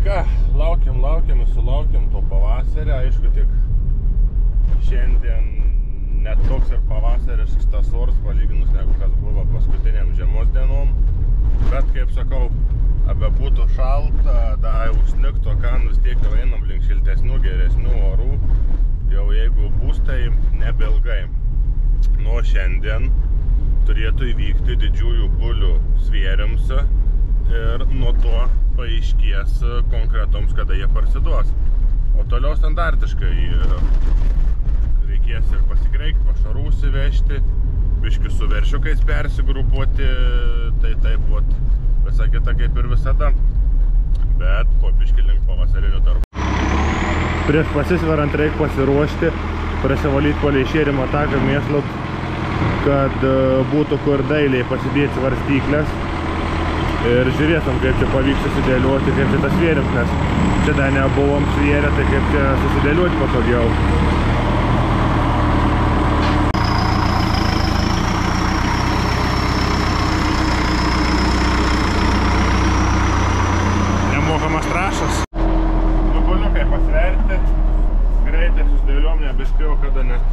ką, laukiam ir sulaukiam to pavasario, aišku, tik šiandien net toks ir pavasariškas tas oras palyginus negu kas buvo paskutiniam žiemos dienom. Bet, kaip sakau, abe būtų šalta, da jau snigto, ką vis tiek jau einam link šiltesnių, geresnių orų. Jau jeigu bus, tai nebelgai. Nuo šiandien turėtų įvykti didžiųjų bulių svėriams ir nuo to paaiškės konkretoms, kada jie parsiduos. O toliau standartiškai reikės ir pasikreikti, pašarų įsivežti, biški su veršiukais persigrupuoti, tai taip vat visa kita kaip ir visada, bet po biški link pavasarinių darbų. Prieš pasisverant reikia pasiruošti, prasivalyti palei šėrimo taką mėšlaut, kad būtų kur dailiai pasidėti svarstyklės. Ir žiūrėsim, kaip čia pavyks susidėliuoti, kaip čia tas svėrims, nes čia dar nebuvom svėrę, tai kaip čia susidėliuoti patogiau. Nemokamas trašas. Nubuliukai pasverti, greitai susidėliuom, nebespėjau kada net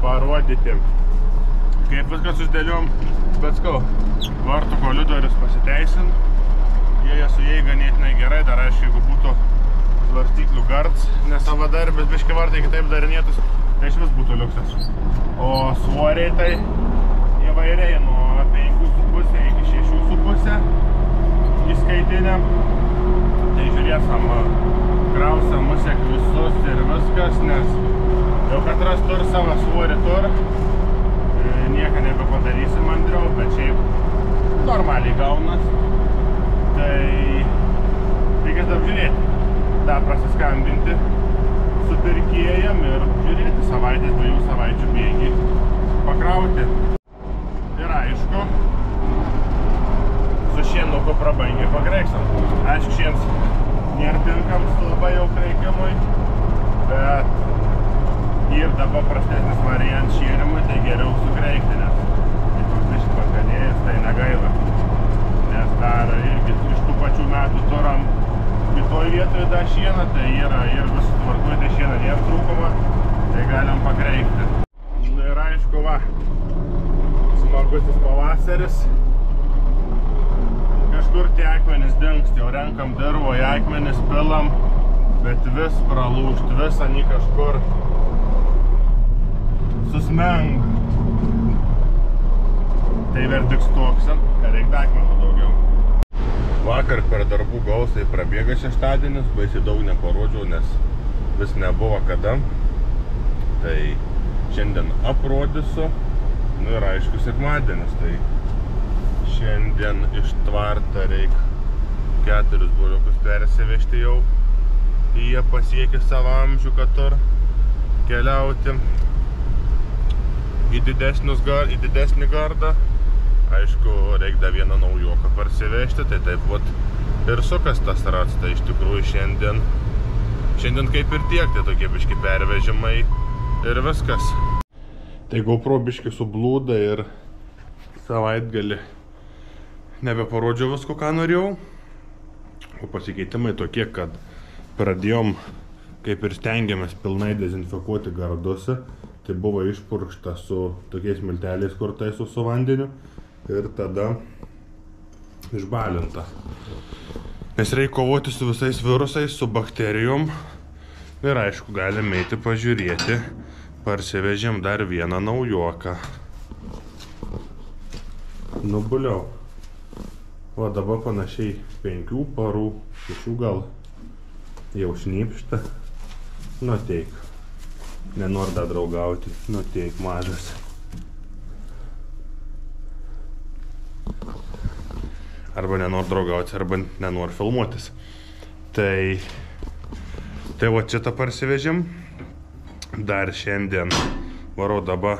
parodyti, kaip viską susidėliuom, bet skau. Vartų kolidorius pasiteisint, jie su jais ganėtinai gerai, dar aišku, jeigu būtų svarstyklių gards, nesavadarbis, biški vartai kitaip darinėtus, tai iš vis būtų liuksas. O svoriai tai įvairiai nuo 5,5 iki 6,5 įskaitinėm. Tai žiūrėsim, krausim musiek visus ir viskas, nes jau katras turi savo svorį tur, nieko nebepadarysim mandriau, bet šiaip normaliai gaunas, tai reikės apžiūrėti, dar prasiskambinti su pirkėjam ir žiūrėti savaitės, 2 savaičių bėgį pakrauti. Ir aišku, su šienuku prabangiai pakreiksim. Aišku, šienas nėra tinkams labai jau kreikimui, bet ir dabar prastesnis variant šėrimui, tai geriau sukreikti, nes biški pakanėjęs, tai negaila. Nes dar irgi iš tų pačių metų turam kitoj vietoje tą šieną, tai yra ir vis tvarkuoti, tai šieną nėra trūkuma, tai galim pakreikti. Ir aišku, va, smagusis pavasaris. Kažkur tie akmenys dingst, jau renkam dirvoje akmenis, pilam, bet vis pralūžt, vis ani kažkur susmeng. Tai vertiks toksim, kad reikia akmenų daugiau. Vakar per darbų gausiai prabėga šeštadienis, baisiai daug neparodžiau, nes vis nebuvo kada. Tai šiandien aprodysiu, nu ir aišku sekmadienis, tai šiandien iš tvartą reikia 4 buliukus persivežti jau. Jie pasiekė savo amžių, kad tur keliauti į didesnį gardą. Aišku, reikia dar vieną naujoką parsivežti, tai taip vat ir sukas tas rats, tai iš tikrųjų šiandien kaip ir tiek, tai tokie biški pervežimai ir viskas. Tai GoPro biški sublūda ir savaitgalį nebeparodžiau visko, ką norėjau. O pasikeitimai tokie, kad pradėjom, kaip ir stengiamės pilnai dezinfekuoti gardus. Tai buvo išpurkšta su tokiais milteliais, kur taiso su vandeniu. Ir tada išbalinta. Nes reikia kovoti su visais virusais, su bakterijom. Ir aišku, galim eiti pažiūrėti. Parsivežėm dar vieną naujoką. Nubuliau. O dabar panašiai 5 parų, 6 gal jau šnypšta. Nu teik. Nenori dar draugauti. Nu teik, mažas. Arba nenori draugauti, arba nenori filmuotis. Tai va šitą parsivežėm. Dar šiandien varau dabar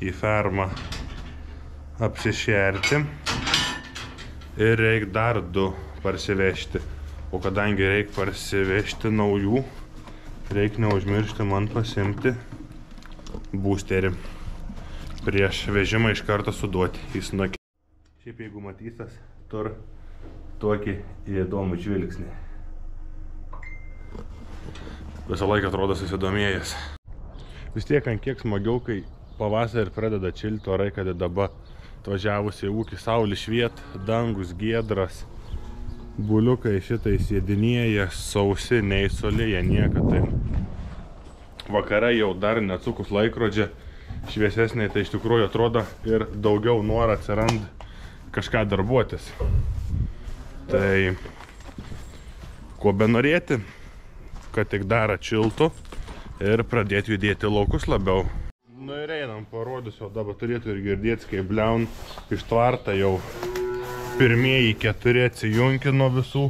į fermą apsišerti. Ir reikia dar 2 parsivežti. O kadangi reikia parsivežti naujų, reikia neužmiršti man pasimti boosterį. Prieš vežimą iš karto suduoti į snukį. Šiaip jeigu matytas, tur tokį įdomų žvilgsnį. visą laiką atrodo susidomėjęs. Vis tiek ant kiek smagiau, kai pavasarį pradeda čilti orai, kad dabar atvažiavus į ūkį saulė šviet, dangus giedras, buliukai šitai sėdinėja, sausi, neįsolėja niekad. Tai vakare jau dar neatsukus laikrodžią šviesesnė, tai iš tikrųjų atrodo ir daugiau norą atsiranda kažką darbuotis. Tai ko benorėti, kad tik dar atšiltų ir pradėti judėti laukus labiau. Nu ir einam, parodysiu, dabar turėtų ir girdėti, kaip bliaun ištvarta jau pirmieji 4 atsijunki nuo visų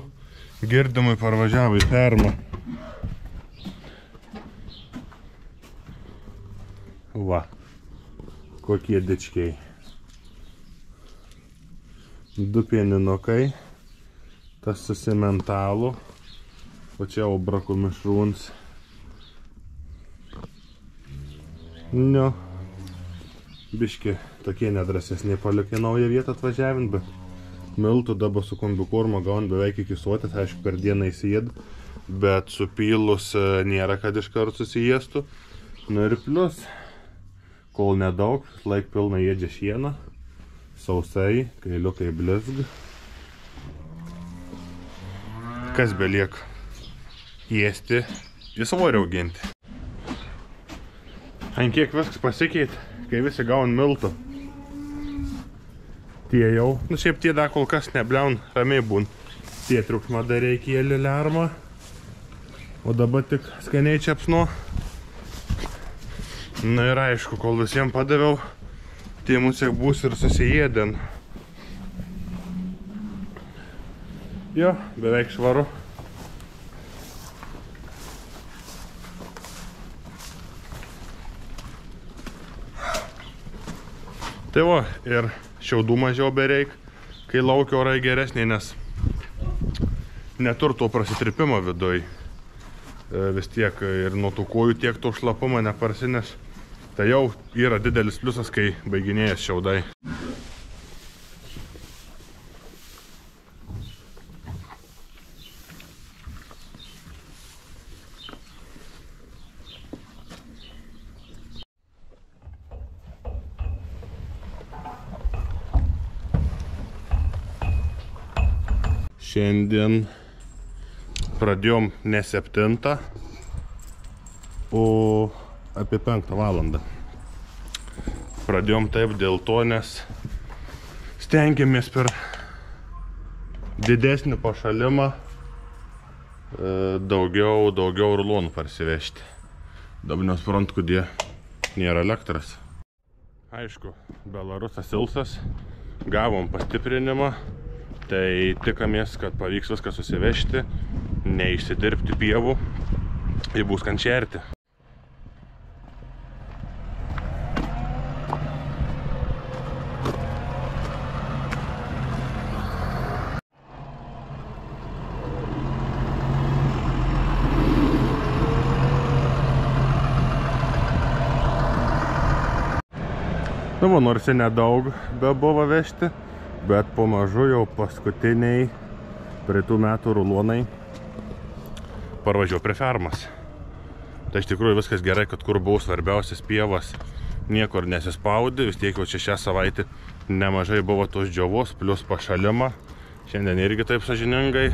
girdimai parvažiavo į fermą. Va, kokie dičkiai. 2 pieninukai, tas susimentalų, o čia jau brakų mišrūns. Nu, biški tokie nedrasesni palikai naują vietą atvažiavint, bet miltų dabar su kombikorma gaun beveik iki suotės, aišku, per dieną įsijėd, bet supylus nėra, kad iškart susijėstų. Nu ir plius, kol nedaug, laik pilna ėdžia šieną, sausai, kailiukai blizg. Kas beliek ėsti, į svorį auginti. Ant kiek viskas pasikeitė, kai visi gaun miltų. Tie jau, nu šiaip tie dar kol kas nebliaun, ramiai būn. Tie triukšma dar reikėlė lermą, o dabar tik skaniai čepsnu. Na ir aišku, kol visiems padaviau, tie mūsų bus ir susijėdien. Jo, beveik švaru. Tai va, ir šiaudų mažiau bereik, kai laukia orai geresnė, nes netur to prasitripimo viduj. Vis tiek ir nuo tų kojų tiek to šlapumą neparsineš. Tai jau yra didelis pliusas, kai baiginėjas šiaudai. Šiandien pradėjom ne 7, o apie 5 valandą. Pradėjom taip dėl to, nes stengiamės per didesnį pašalimą daugiau rulonų parsivežti. Dabar nesuprantu, kodėl nėra elektros. Aišku, Belarusas Ilsas, gavom pastiprinimą. Tai tikamės, kad pavyks viską susivežti, neišsidirbti pievų, tai bus kančerti. Nu, nors ir nedaug be buvo vežti, bet pamažu jau paskutiniai praeitų metų rulonai parvažiuoju prie fermas. Tai iš tikrųjų viskas gerai, kad kur buvo svarbiausias pievas, niekur nesispaudė, vis tiek jau čia šią savaitę nemažai buvo tos džiovos, plus pašalimą. Šiandien irgi taip sąžiningai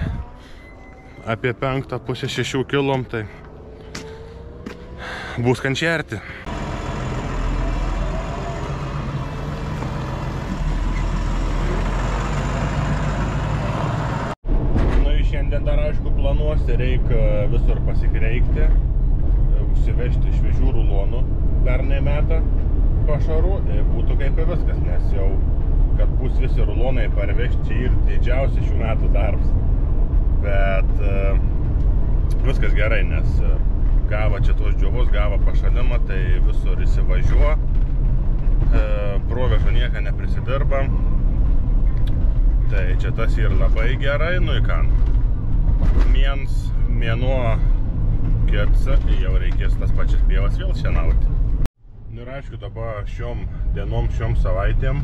apie 5, pusę 6 kilom, tai bus kančerti. Šiandien dar aišku planuosi, reikia visur pasikreikti, užsivežti šviežių rulonų pernai metą pašarų, būtų kaip ir viskas, nes jau, kad bus visi rulonai parvežti ir didžiausias šių metų darbs. Bet viskas gerai, nes gavo čia tos džiovos, gavo pašalimą, tai visur įsivažiuo, provežo nieką neprisidirba, tai čia tas ir labai gerai, nu į ką. Mėnuo kits, jau reikės tas pačias pievas vėl šienauti. Ir aišku, dabar šiom dienom, šiom savaitėm,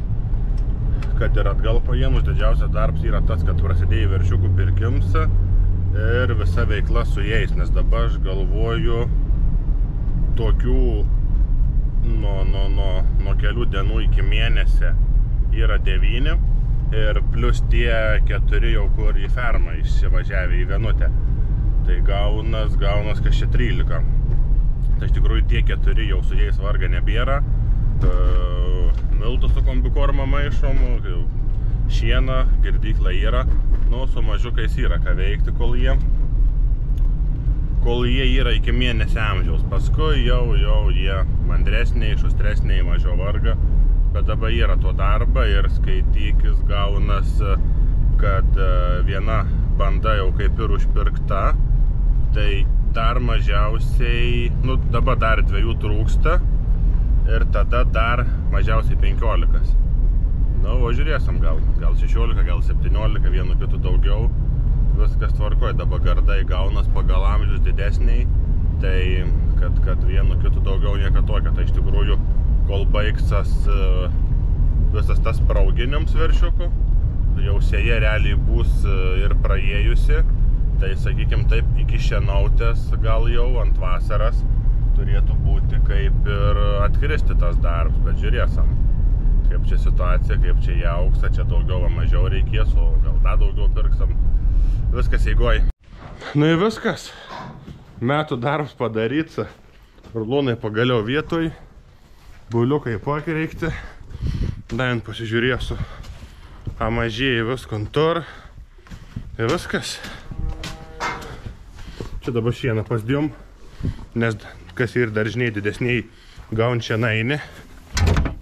kad ir atgal paėmus, didžiausias darbs yra tas, kad prasidėjo veršiukų pirkims, ir visa veikla su jais, nes dabar aš galvoju tokių nuo kelių dienų iki mėnesį yra 9 ir plus tie 4 jau kur į fermą išsivažiavę į vienutę. Tai gaunas kas čia 13. Tai iš tikrųjų tie 4 jau su jais varga nebėra. Miltų su kombikorma maišom, šieną, girdykla yra. Nu, su mažiukais yra ką veikti, kol jie yra iki mėnesio amžiaus. Paskui jau jie mandresniai, šustresniai, mažiau varga. Bet dabar yra to darba ir skaitykis gaunas, kad viena banda jau kaip ir užpirkta. Tai dar mažiausiai, nu dabar dar 2 trūksta ir tada dar mažiausiai 15. Na, o žiūrėsim, gal 16, gal 17, vienu kitu daugiau. Viskas tvarkoj, dabar gardai gaunas pagal amžius didesniai, tai kad vienu kitu daugiau nieka tokio. Tai iš tikrųjų, kol baigsas visas tas prauginims veršiukų, jau sėja realiai bus ir praėjusi, tai sakykim taip, iki šienautės gal jau ant vasaras turėtų būti kaip ir atkristi tas darbs, bet žiūrėsim. Kaip čia situacija, kaip čia jie auksa, čia daugiau ar mažiau reikės, o gal dar daugiau pirksam. Viskas eigoj. Nu ir viskas. Metų darbs padaryts. Rulonai pagaliau vietoj. Buliukai pakereikti. Dain pasižiūrėsiu. Amažėjai vis kontor. Ir viskas. Čia dabar šieną pasdėjom. Nes kas ir daržniai didesniai gaun šienainį.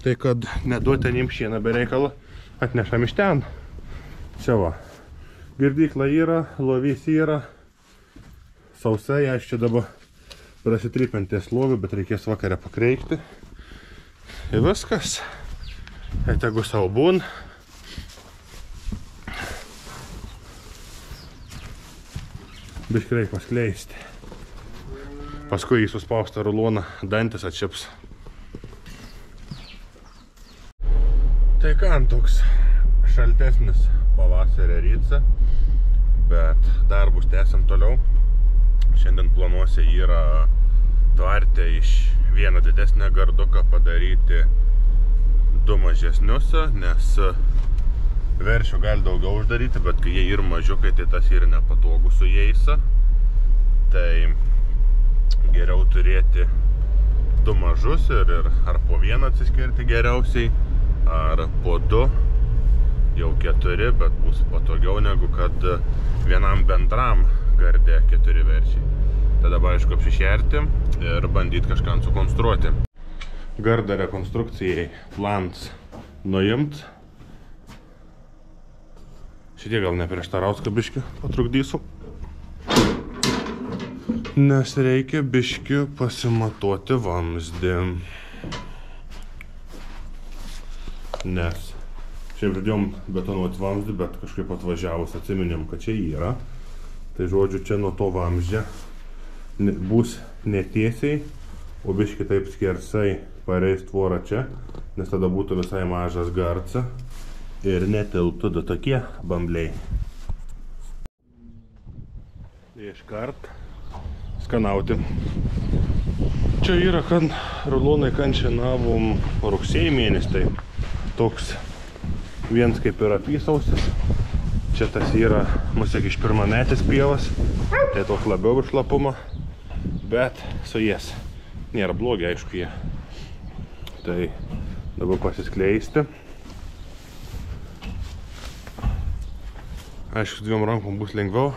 Tai kad neduoti nim šieną be reikalo, atnešam iš ten. Čia va. Girdykla yra, lovys yra. Sausai, aš čia dabar prasitrypinties lovių, bet reikės vakarę pakreikti. Ir viskas. Ir tegu savo būn. Biški reik paskleisti. Paskui į suspaustą ruloną dantis atšips. Tai ką, toks šaltesnis pavasario rytas, bet darbus tęsiam toliau. Šiandien planuose yra tvarte iš vieną didesnę garduką padaryti 2 mažesnius, nes veršių gali daugiau uždaryti, bet kai jie ir mažiukai, tai tas yra nepatogu su jais. Tai geriau turėti 2 mažus ir ar po vieną atsiskirti geriausiai, ar po 2, jau 4, bet bus patogiau negu kad vienam bendram garde 4 veršiai. Tada dabar aišku apsišerti ir bandyti kažką sukonstruoti. Gardą rekonstrukcijai plans nuimt. Šitie gal neprieštaraus, kad biškį patrukdysiu. Nes reikia biškį pasimatuoti vamzdį. Nes šiaip žadėjom betonuoti vamzdį, bet kažkaip atvažiavus atsiminėm, kad čia yra. Tai žodžiu, čia nuo to vamzdžio bus netiesiai, o biškį taip skersai pareis tvorą čia, nes tada būtų visai mažas garca ir netilptų 2 tokie bambliai. Iškart skanauti. Čia yra, kad rulonai kančinavom rugsėjį mėnesį, tai toks viens kaip ir apysausis. Čia tas yra mūsų iš pirmametės pievas, tai toks labiau šlapumo, bet su jas nėra blogi, aišku, jie. Tai dabar pasiskleisti. Aišku, 2 rankom bus lengviau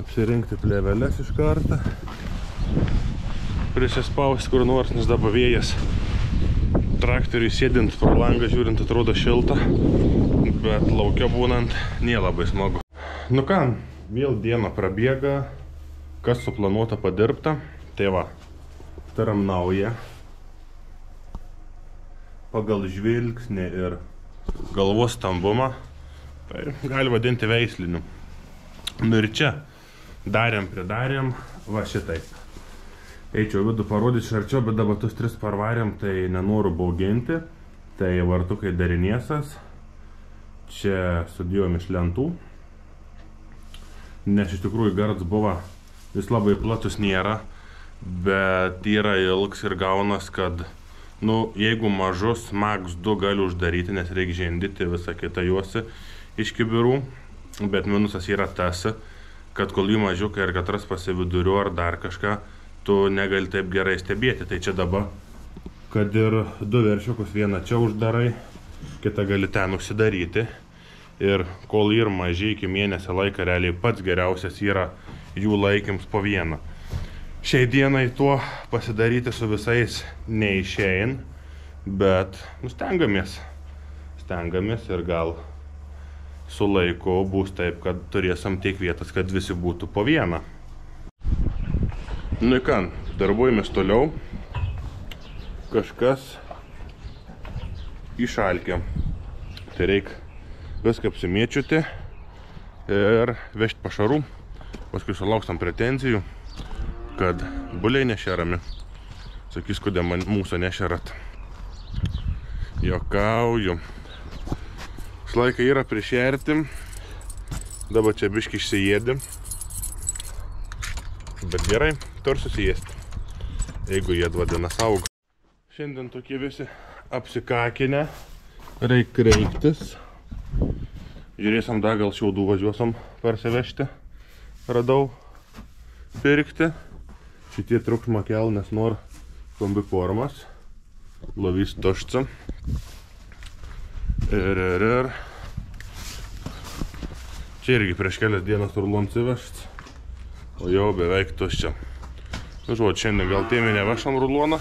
apsirinkti plėveles iš kartą. Prisispausti kur nors, nes dabar vėjas. Traktoriui sėdint pro langą žiūrint atrodo šilta, bet laukia būnant nelabai smagu. Nu ką, vėl diena prabėga, kas suplanuota padirbta. Tai va, taram naują. Pagal žvilgsnį ir galvos stambumą, tai gali vadinti veisliniu. Nu ir čia pridarėm, va šitaip. Eičiau vidų parodyti iš arčiau, bet dabar tuos 3 parvarėm, tai nenoriu bauginti. Tai vartukai dariniesas. Čia sudėjom iš lentų. nes iš tikrųjų gards buvo, jis labai platus nėra, bet yra ilgs ir gaunas, kad, nu, jeigu mažus, max 2 gali uždaryti, nes reikia žindyti visą kitą juosi iš kibirų, bet minusas yra tas, kad kol jų mažiukai ir katras pasividuriu ar dar kažką, tu negali taip gerai stebėti. Tai čia dabar, kad ir 2 veršiukus, vieną čia uždarai, kitą gali ten užsidaryti. Ir kol ir maži iki mėnesio laiką, realiai pats geriausias yra jų laikyms po vieną. Šiai dienai tuo pasidaryti su visais neišein, bet stengiamės ir gal su laiku bus taip, kad turėsim tiek vietas, kad visi būtų po vieną. Nu ką, darbuojamės toliau. Kažkas išalkė. Tai reikia viską apsimėčiuti ir vežti pašarų. Paskui sulauksim pretenzijų, kad buliai nešerami. Sakys, kodėl mūsų nešerat. Jokauju. Laiką yra prišerti. Dabar čia biškį išsijėdi. Bet gerai, tur susijėsti. Jeigu jie vadina saugą. Šiandien tokie visi apsikakinę. Reik reiktis. Žiūrėsim, dar gal šiaudų važiuosim parsivežti. Radau pirkti. Šitie triukšmą kel, nes nor kombiformas. Lovys tušca. Ir. Čia irgi prieš kelias dienas rulon atsivežt, o jau beveik tuščia. Nu, žodžiu, šiandien gal tėmė nevešam ruloną,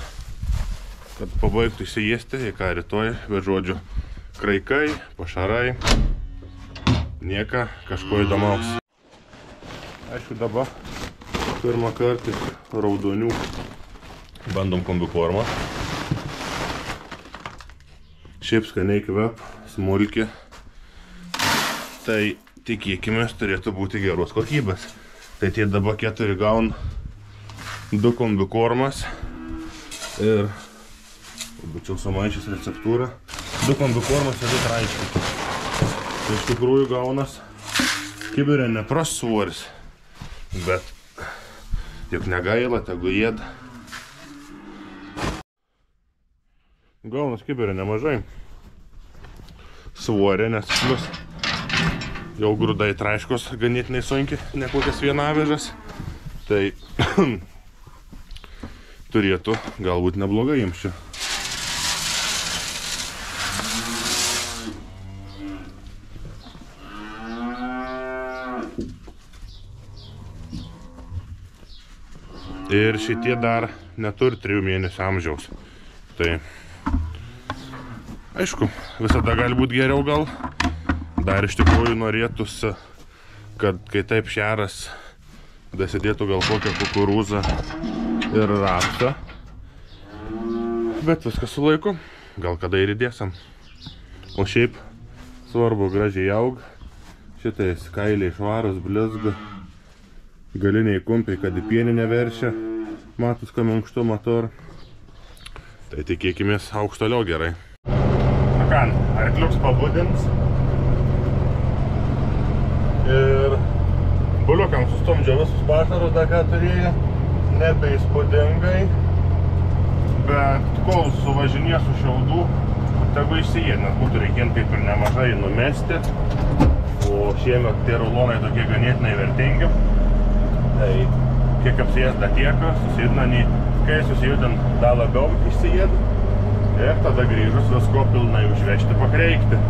kad pabaigtų įsijėsti, į ką rytoj, bet žodžiu, kraikai, pašarai, nieka kažko įdomaus. Aišku, dabar pirmą kartą raudonių bandom kombiformą. Šiaip skaniai kvep, smulki. Tai tikėkimės turėtų būti geros kokybės. Tai tie dabar 4 gaun 2 kombikormas ir būčiau sumaišęs receptūrą. 2 kombikormas ir 2 traiškiai. Tai iš tikrųjų gaunas kibirė nepras svoris, bet juk negaila, tegu jėd. Gaunas kibirė nemažai svorė, nes plus jau grūdai traiškos ganėtinai sunkiai, ne kokias vienavežas. Tai turėtų galbūt neblogai jiems čia. Ir šitie dar neturi 3 mėnesių amžiaus. Tai aišku, visada gali būti geriau gal. Dar iš tikrųjų norėtųsi, kad kai taip šeras dasidėtų gal kokią kukurūzą ir rapsą. Bet viskas su laiku, gal kada ir įdėsim. O šiaip svarbu gražiai aug. Šitais kailiai švarus, blizga. Galiniai kumpiai, kad į pienį neveršia. Matus, ką minkštu motor. Tai tikėkimės augs toliau gerai. Nu ką, arkliuks pabudins. Ir buliukam sustumdžia visus pašarus, dar ką turėjo. Nebeįspūdingai. Bet kol suvažinė su šiaudų, tegu išsijėd, nes būtų reikint kaip ir nemažai numesti. O šiemet tie rulonai tokie ganėtinai vertingi. Tai kiek apsijės da tiek, susidinani, kai susijudin dar labiau išsijėd. Ir tada grįžus visko pilnai užvežti, pakreikti.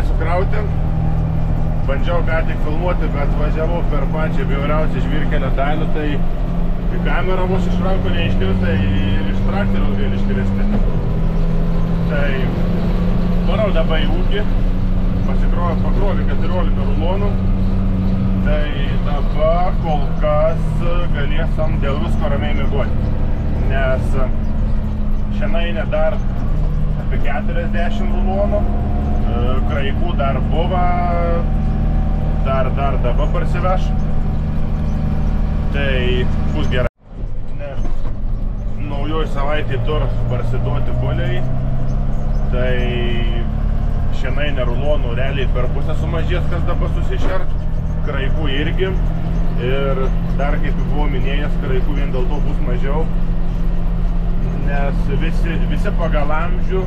Sukrauti. Bandžiau ką tik filmuoti, bet važiavau per pačią bjauriausią žvyrkelio dalį, tai kamera mus iš rankų neiškirsta ir iš traktoriaus gali iškristi. Tai varau dabar į ūkį, pakrovė 14 rulonų Tai dabar kol kas galėsim dėl visko ramiai miegoti, nes šiandien dar apie 40 rulonų, kraikų dar buvo, dar dabar parsiveš, tai bus gerai. Nes naujoj savaitėj tur parsiduoti buliai, tai šiandien rulonų realiai per pusę sumažės, kas dabar susišert, kraikų irgi, ir dar kaip buvau minėjęs, kraikų vien dėl to bus mažiau, nes visi pagal amžių,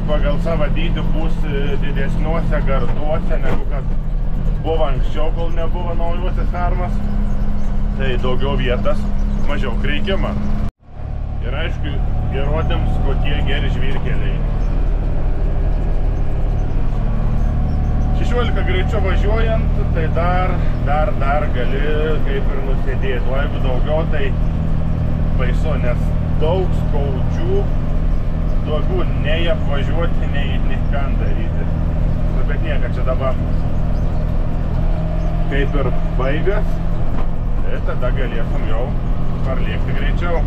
pagal savo dydį bus didesniuose garduose, negu kad buvo anksčiau, kol nebuvo naujuosios fermas, tai daugiau vietas, mažiau kreikimą. Ir aišku, įrodėms, kokie geri žvyrkeliai. 16 greičiu važiuojant, tai dar gali kaip ir nusėdėti, o jeigu daugiau, tai baisu, nes daug skaudžių duobių nei apvažiuoti, nei ką daryti. Bet nieka, čia dabar kaip ir baigas, tai tada galėsim jau parlėkti greičiau.